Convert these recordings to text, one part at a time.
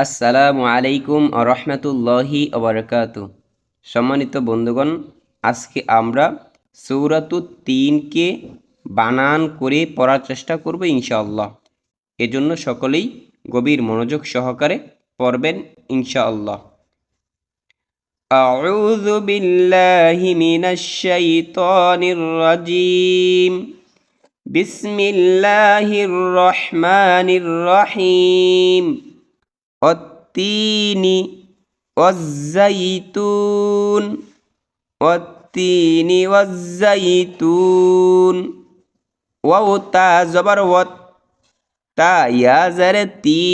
আসসালামু আলাইকুম রহমতুল্লাহি ওবরকাতু। সম্মানিত বন্ধুগণ, আজকে আমরা সূরাতুত তিনকে বানান করে পড়ার চেষ্টা করব ইনশাআল্লাহ। এজন্য সকলেই গভীর মনোযোগ সহকারে পড়বেন ইনশাআল্লাহ। আউযু বিল্লাহি মিনাশ শাইতানির রাজীম। বিসমিল্লাহির রহমানির রহিম। والتين والزيتون والتين والزيتون واو تا زبر وات تا يا زر تي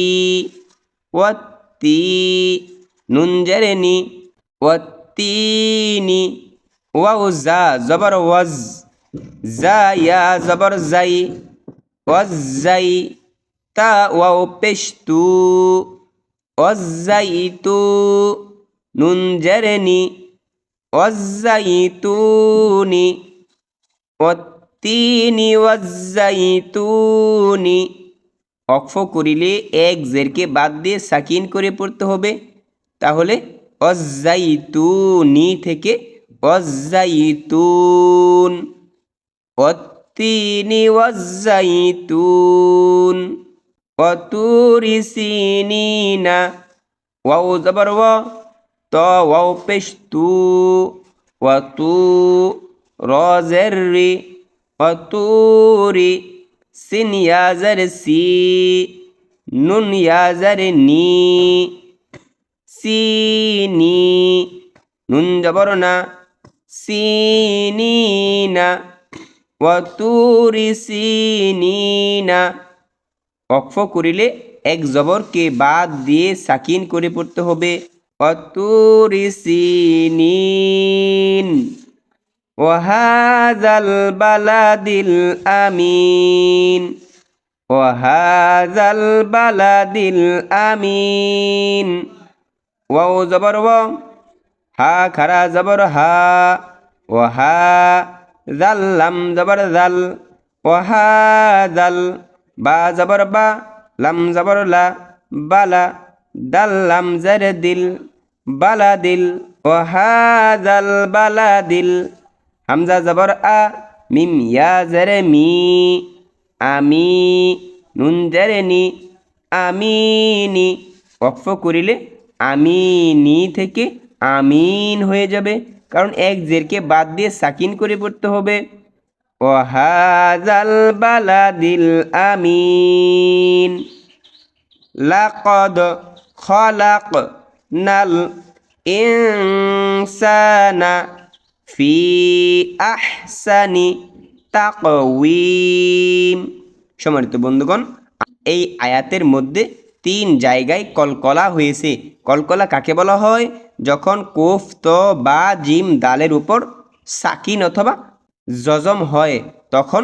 والتي نون جرني والتين واو زا زبر وز زا يا زبر زي والزي تا واو بشتو والزيتو নুন জেরেনি والزيتون والتين والزيتون অক্ফ করিলে এক জেরকে বাদ দিয়ে সাকিন করে পড়তে হবে। তাহলে অজাইতুনি থেকে অজাইতুন। والتين والزيتون وطور سينين واو زبر و تا واو পেশ তু وطو را زر وطوري সিন ইয়া زر সি নুন ইয়া زر নি সিনি নুন জবর না সিনিনা ওয়াতুরি সিনিনা। অক্ফ করিলে এক জবরকে বাদ দিয়ে সাকিন করে পড়তে হবে। ওয়াতুরি সিনিন ওয়াহাযাল বালাদিল আমিন ওয়াহাযাল বালাদিল আমিন। ওয়াও জবর ওয়া হা খারা জবর হা ওয়াহা জাল লাম জবর জাল ওয়াহাযাল বা জবর বা লাম জবর লা বালা দাল লাম জের দিল বালাদিল ওয়াহাযাল বালাদিল। হামজা জবর আ মিম ইয়া জের মি আমি নুন জের নি আমিনি। ওয়াকফ করিলে আমিনি থেকে আমিন হয়ে যাবে, কারণ এক জেরকে বাদ দিয়ে সাকিন করে পড়তে হবে। ওয়াহাযাল বালাদিল আমিন। লাকাদ খালাকনাল ইনসানা ফি আহসানি তাকওয়িম। সম্মানিত বন্ধুগণ, এই আয়াতের মধ্যে তিন জায়গায় কলকলা হয়েছে। কলকলা কাকে বলা হয়? যখন কোফ ত বা জিম দালের উপর সাকিন অথবা জজম হয়, তখন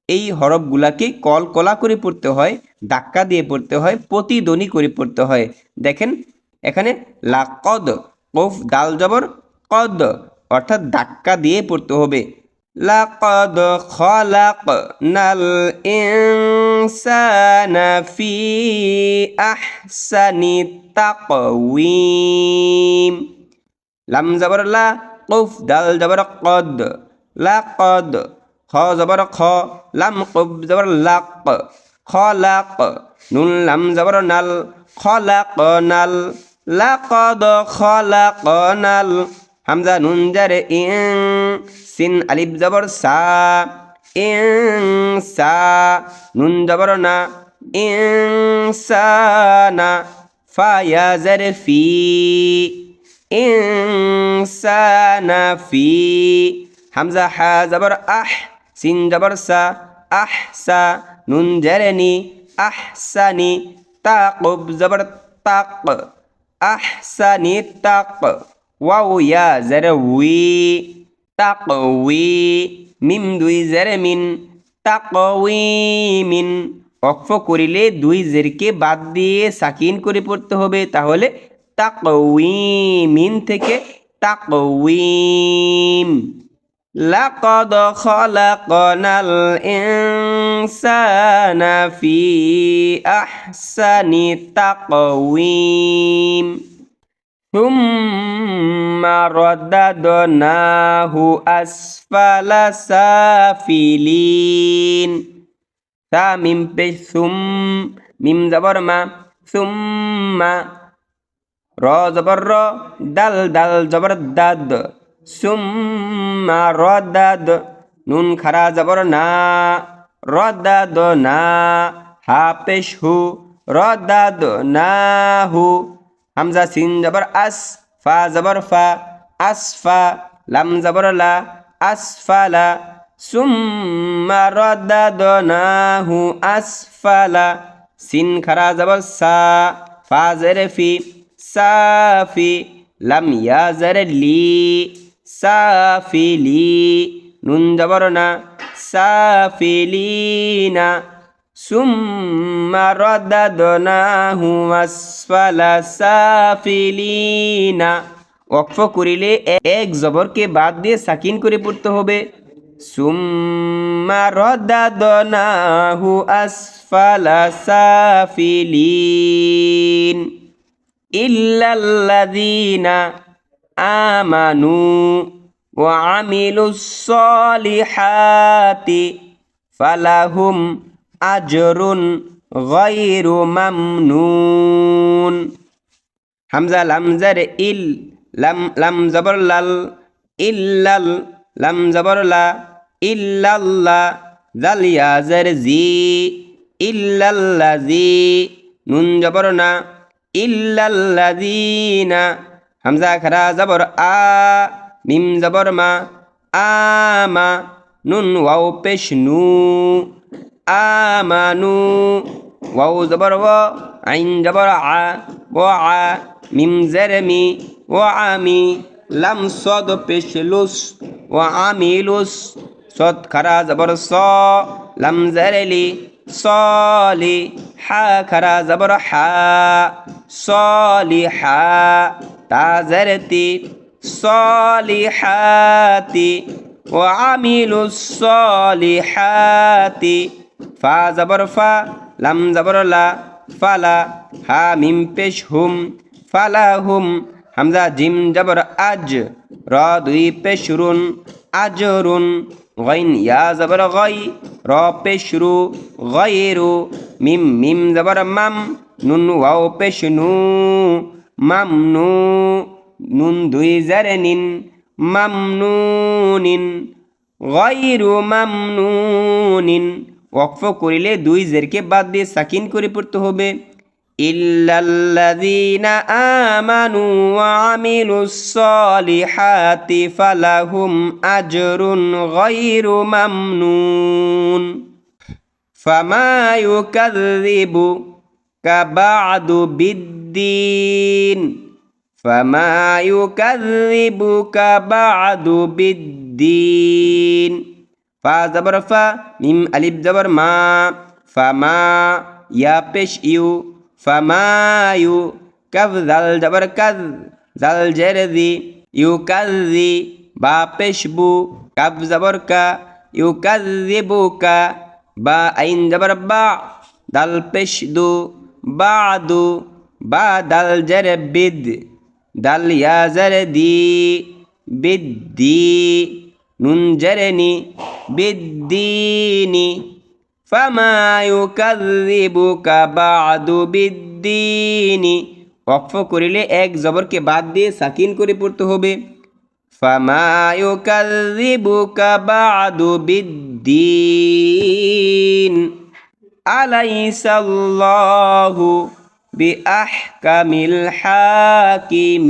এই হরফগুলাকে কলকলা করে পড়তে হয়, ধাক্কা দিয়ে পড়তে হয়, প্রতিধ্বনি করে পড়তে হয়। দেখেন এখানে লাকদ, কোফ দাল জবর কদ, অর্থাৎ ধাক্কা দিয়ে পড়তে হবে। লাকদ খালাকনাল ইনসানা ফি আহসানি তাকওয়িম। লাম জবর লা, কোফ দাল জবর কদ, লাকদ। খ জবর খ, লাম কোফ জবর লাক, খলাক। নুন লাম জবর নাল, খলাকনাল। লাকদ খলাকনাল। হামজা নুন জারে ইন, সিন আলিফ জবর সা, ইনসা। নুন জবর না, ইনসানা। ফা ইয়া জারে ফি, ইনসানা ফি। হামজা হা জবর আহ, সিন জবর সা, আহসা। নুন জারে নি, আহসানি। তা কোফ জবর তাক, আহসানি তাক। ওয়াও ইয়া জারে উই, তাকওয়ি। মিম দুই জারে মিন, তাকওয়িমিন। ওয়াকফ করিলে দুই জেরকে বাদ দিয়ে সাকিন করে পড়তে হবে। তাহলে তাকওয়িমিন থেকে তাকওয়িম। লাকাদ খলাকনাল ইনসানা ফি আহসানি তাকওয়িম থুম্মা রাদাদনাহু আসফালা সাফিলিন। তা মিম পেশ সুম, মিম জবর মা, সুম্মা, র জবর র, দাল দাল জবর দাদ, সুম্মা রদাদ, নুন খারা জবর না, রদাদ না, হা পেশ হু, রদাদ না হু, হামজা সিন জবর আস, ফা জবর ফা, আসফা, লাম জবর লা, আসফালা, সুম্মা রদাদনাহু আসফালা, সিন খারা জবর সা, ফা জেরে ফি, সাফি, লাম ইয়া জেরে লি, সাফিলি, নুন জবর না, সাফিলিনা, সুম্মা রাদাদনাহু আসফালা সাফিলিনা। ওয়াকফ করিলে এক জবরকে বাদ দিয়ে সাকিন করে পড়তে হবে। সুম্মা রাদাদনাহু আসফালা সাফিলিন। ইল্লাল্লাযীনা আমানু ওয়া আমিলুস সলিহাতি ফালাহুম আজরুন গায়রু মামনুন। হামজা লাম জারে ইল, লাম জবর লাল, ইল্লাল, লাম জবর লা, ইল্লাল্লাহ, জাল ইয়া জারে জি, ইল্লাল্লাযী, নুন জবর না, ইল্লাল্লাযীনা, হামজা খারা জবর আ, মিম জবর মা, আমা, নুন ওয়াও পেশ নু, আমানু, ওয়াও জবর ওয়া, আইন জবর আ, ওয়া আ, মিম জের মি, ওয়া আমি, লাম সদ পেশ লুস, ওয়া আমিলুস, সদ খারা জবর স, লাম জের লি, সলি, হা খারা জবর হা, সলিহা, তা জের তি, সলিহাতি, ওয়া আমিলুস সলিহাতি, ফা জবর ফা, লাম জবর লা, ফালা, হা মিম পেশ হুম, ফালাহুম, হামজা জিম জবর আজ, র দুই পেশ রুন, আজরুন, গাইন ইয়া জবর গাই, র পেশ রু, গায়রু, মিম জবর মাম, নুন ওয়াও পেশ নু, মামনু, নুন দুই জারে নিন, মামনুনিন, গায়রু মামনুনিন। ওয়াকফ করিলে দুই জেরকে বাদ দিয়ে সাকিন করে পড়তে হবে। ইল্লাল্লাযীনা আমানু ওয়া আমিলুস সলিহাতি ফালাহুম আজরুন গায়রু মামনুন। ফামা ইউকাযযিবুকা বা'দু বিদ্দীন, ফামা ইউকাযযিবুকা বা'দু বিদ্দীন। ফা জবর ফা, মিম আলিফ জবর মা, ফামা, ইয়া পেশ ইউ, ফামায়ু, কাফ জাল জবর কাজ, জাল জের জি, ইউকাযযি, বা পেশ বু, কাফ জবর কা, ইউকাযযিবুকা, বা আইন জবর বা, দাল পেশ দু, বাদু, বা দাল জের বিদ, দাল ইয়া জের দি, বিদ্দি, নুন জেরেনি, বিদ্দিনি। ফামা ইউকাযযিবুকা বা'দু বিদ্দীনি। ওয়াকফ করিলে এক জবরকে বাদ দিয়ে সাকিন করে পড়তে হবে। ফামা ইউকাযযিবুকা বা'দু বিদ্দীন। আলাইসাল্লাহু বিআহকামিল হাকিমিন।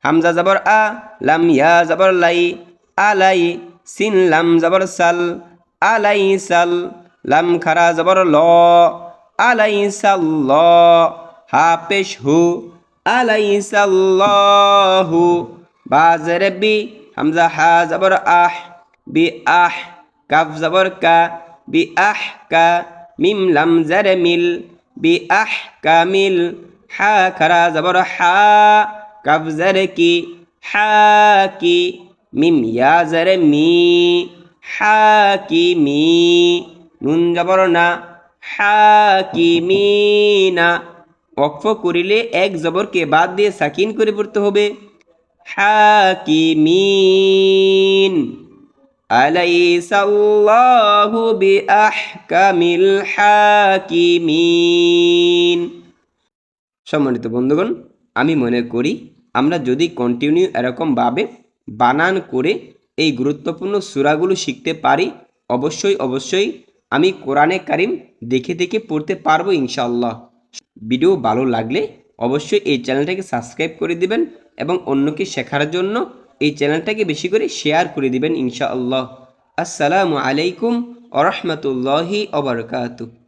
হামজা জবর আ, লাম ইয়া জবর লাই, আলাই, সিন লাম জবর সাল, আলাইসাল, লাম খারা জবর ল, আলাইসাল্লাহ, হা পেশ হু, আলাইসাল্লাহু, বা জের বি, হামজা হা জবর আহ, বি আহ, কাফ জবর কা, বি আহ কা, মিম লাম জের মিল, বি আহ কামিল, হা খারা জবর হা, কাফ জের কি, হা কি, মিম ইয়া জারে মি, হাকিমি, নুন জবর না, হাকিমিনা। ওয়াকফ করিলে এক জবরকে বাদ দিয়ে সাকিন করে পড়তে হবে, হাকিমিন। আলাইসাল্লাহু বিআহকামিল হাকিমিন। সম্মানিত বন্ধুগণ, আমি মনে করি আমরা যদি কন্টিনিউ এরকমভাবে বানান করে এই গুরুত্বপূর্ণ সূরাগুলো শিখতে পারি, অবশ্যই আমি কোরআনে কারিম দেখে দেখে পড়তে পারবো ইনশাআল্লাহ। ভিডিও ভালো লাগলে অবশ্যই এই চ্যানেলটাকে সাবস্ক্রাইব করে দিবেন এবং অন্যকে শেখার জন্য এই চ্যানেলটাকে বেশি করে শেয়ার করে দিবেন ইনশাআল্লাহ। আসসালামু আলাইকুম ওয়া রাহমাতুল্লাহি ওয়া বারাকাতুহু।